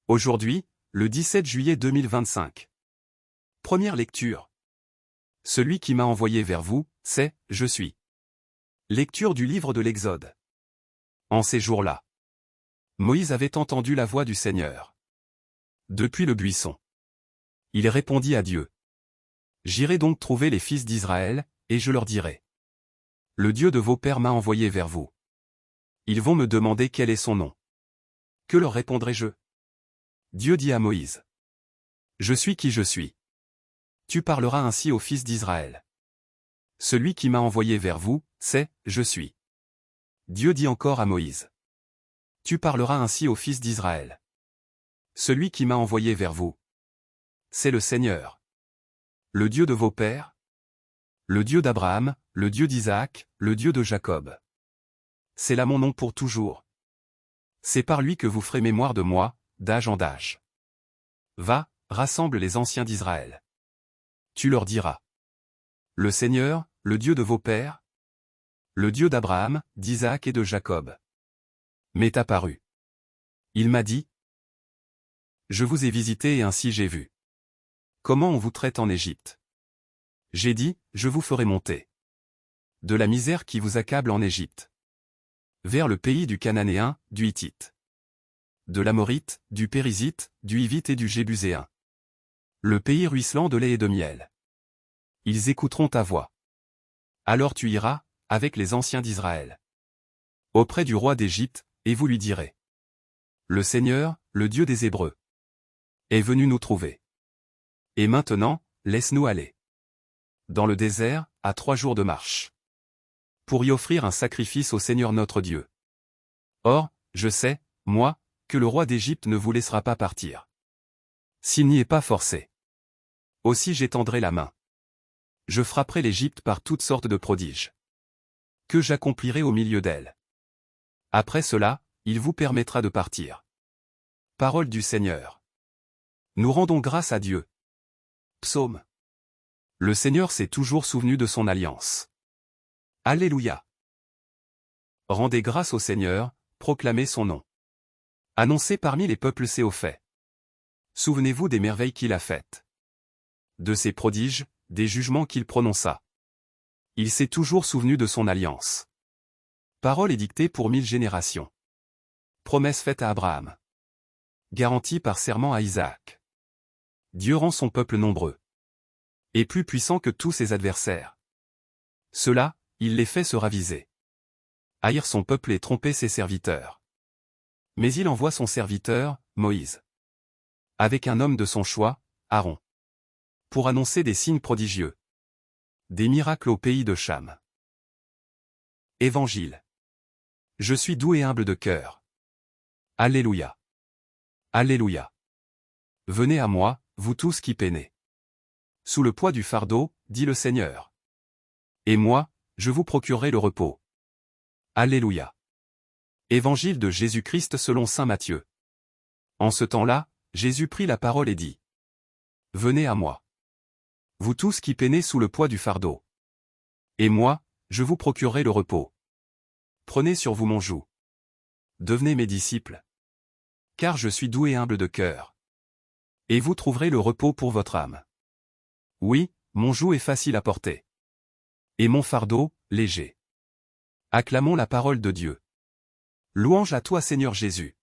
Aujourd'hui, le 17 juillet 2025. Première lecture. Celui qui m'a envoyé vers vous, c'est « Je suis ». Lecture du livre de l'Exode. En ces jours-là, Moïse avait entendu la voix du Seigneur. Depuis le buisson. Il répondit à Dieu. J'irai donc trouver les fils d'Israël, et je leur dirai. Le Dieu de vos pères m'a envoyé vers vous. Ils vont me demander quel est son nom. Que leur répondrai-je? Dieu dit à Moïse. Je suis qui je suis. Tu parleras ainsi aux fils d'Israël. Celui qui m'a envoyé vers vous, c'est « Je suis ». Dieu dit encore à Moïse. Tu parleras ainsi aux fils d'Israël. Celui qui m'a envoyé vers vous, c'est le Seigneur. Le Dieu de vos pères, le Dieu d'Abraham, le Dieu d'Isaac, le Dieu de Jacob. C'est là mon nom pour toujours. C'est par lui que vous ferez mémoire de moi, d'âge en âge. Va, rassemble les anciens d'Israël. Tu leur diras. Le Seigneur, le Dieu de vos pères, le Dieu d'Abraham, d'Isaac et de Jacob, m'est apparu. Il m'a dit. Je vous ai visité et ainsi j'ai vu. Comment on vous traite en Égypte. J'ai dit, je vous ferai monter de la misère qui vous accable en Égypte, vers le pays du Cananéen, du Hittite, de l'Amorite, du Périzite, du Hivite et du Jébuséen. Le pays ruisselant de lait et de miel. Ils écouteront ta voix. Alors tu iras, avec les anciens d'Israël, auprès du roi d'Égypte, et vous lui direz. Le Seigneur, le Dieu des Hébreux, est venu nous trouver. Et maintenant, laisse-nous aller dans le désert, à 3 jours de marche, pour y offrir un sacrifice au Seigneur notre Dieu. Or, je sais, moi, que le roi d'Égypte ne vous laissera pas partir, s'il n'y est pas forcé. Aussi j'étendrai la main. Je frapperai l'Égypte par toutes sortes de prodiges, que j'accomplirai au milieu d'elle. Après cela, il vous permettra de partir. Parole du Seigneur. Nous rendons grâce à Dieu. Psaume. Le Seigneur s'est toujours souvenu de son alliance. Alléluia. Rendez grâce au Seigneur, proclamez son nom. Annoncez parmi les peuples ses hauts faits. Souvenez-vous des merveilles qu'il a faites. De ses prodiges, des jugements qu'il prononça. Il s'est toujours souvenu de son alliance. Parole édictée pour 1000 générations. Promesse faite à Abraham. Garantie par serment à Isaac. Dieu rend son peuple nombreux. Et plus puissant que tous ses adversaires. Cela, il les fait se raviser. Haïr son peuple et tromper ses serviteurs. Mais il envoie son serviteur, Moïse, avec un homme de son choix, Aaron, pour annoncer des signes prodigieux. Des miracles au pays de Cham. Évangile. Je suis doux et humble de cœur. Alléluia. Alléluia. Venez à moi, vous tous qui peinez sous le poids du fardeau, dit le Seigneur. Et moi, je vous procurerai le repos. Alléluia. Évangile de Jésus-Christ selon saint Matthieu. En ce temps-là, Jésus prit la parole et dit. Venez à moi. Vous tous qui peinez sous le poids du fardeau. Et moi, je vous procurerai le repos. Prenez sur vous mon joug. Devenez mes disciples. Car je suis doux et humble de cœur. Et vous trouverez le repos pour votre âme. Oui, mon joug est facile à porter. Et mon fardeau, léger. Acclamons la parole de Dieu. Louange à toi Seigneur Jésus.